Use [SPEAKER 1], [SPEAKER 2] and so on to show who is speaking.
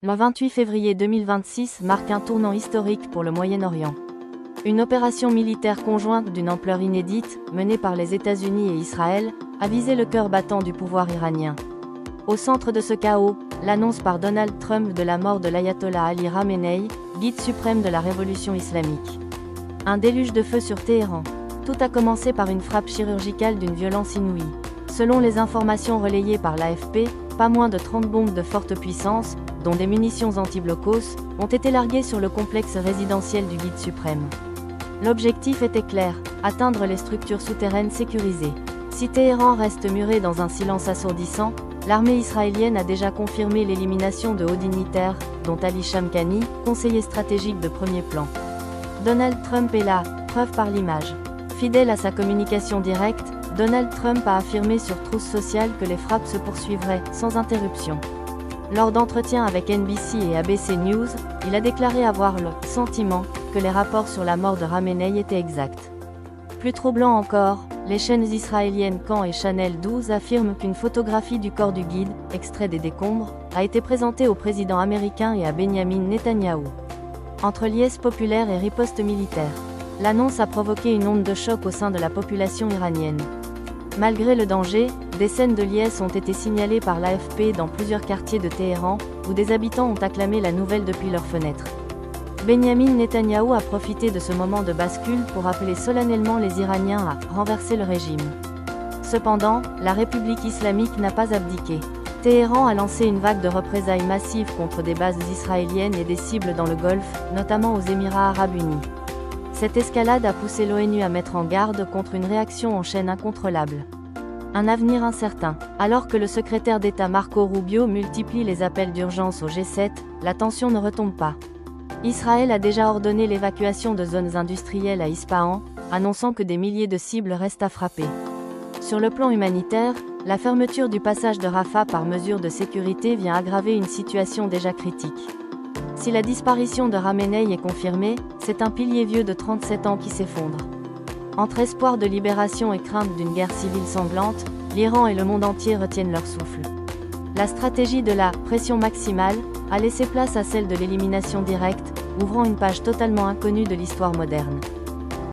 [SPEAKER 1] Le 28 février 2026 marque un tournant historique pour le Moyen-Orient. Une opération militaire conjointe d'une ampleur inédite, menée par les États-Unis et Israël, a visé le cœur battant du pouvoir iranien. Au centre de ce chaos, l'annonce par Donald Trump de la mort de l'ayatollah Ali Khamenei, guide suprême de la révolution islamique. Un déluge de feu sur Téhéran. Tout a commencé par une frappe chirurgicale d'une violence inouïe. Selon les informations relayées par l'AFP, pas moins de 30 bombes de forte puissance, dont des munitions anti-blocos, ont été larguées sur le complexe résidentiel du guide suprême. L'objectif était clair, atteindre les structures souterraines sécurisées. Si Téhéran reste muré dans un silence assourdissant, l'armée israélienne a déjà confirmé l'élimination de hauts dignitaires, dont Ali Shamkhani, conseiller stratégique de premier plan. Donald Trump est là, preuve par l'image. Fidèle à sa communication directe, Donald Trump a affirmé sur Truth Social que les frappes se poursuivraient, sans interruption. Lors d'entretiens avec NBC et ABC News, il a déclaré avoir le « sentiment » que les rapports sur la mort de Khamenei étaient exacts. Plus troublant encore, les chaînes israéliennes Kan et Channel 12 affirment qu'une photographie du corps du guide, extrait des décombres, a été présentée au président américain et à Benyamin Netanyahou. Entre liesse populaire et riposte militaire, l'annonce a provoqué une onde de choc au sein de la population iranienne. Malgré le danger, des scènes de liesse ont été signalées par l'AFP dans plusieurs quartiers de Téhéran, où des habitants ont acclamé la nouvelle depuis leurs fenêtres. Benyamin Netanyahou a profité de ce moment de bascule pour appeler solennellement les Iraniens à renverser le régime. Cependant, la République islamique n'a pas abdiqué. Téhéran a lancé une vague de représailles massives contre des bases israéliennes et des cibles dans le Golfe, notamment aux Émirats arabes unis. Cette escalade a poussé l'ONU à mettre en garde contre une réaction en chaîne incontrôlable. Un avenir incertain. Alors que le secrétaire d'État Marco Rubio multiplie les appels d'urgence au G7, la tension ne retombe pas. Israël a déjà ordonné l'évacuation de zones industrielles à Ispahan, annonçant que des milliers de cibles restent à frapper. Sur le plan humanitaire, la fermeture du passage de Rafah par mesure de sécurité vient aggraver une situation déjà critique. Si la disparition de Khamenei est confirmée, c'est un pilier vieux de 37 ans qui s'effondre. Entre espoir de libération et crainte d'une guerre civile sanglante, l'Iran et le monde entier retiennent leur souffle. La stratégie de la « pression maximale » a laissé place à celle de l'élimination directe, ouvrant une page totalement inconnue de l'histoire moderne.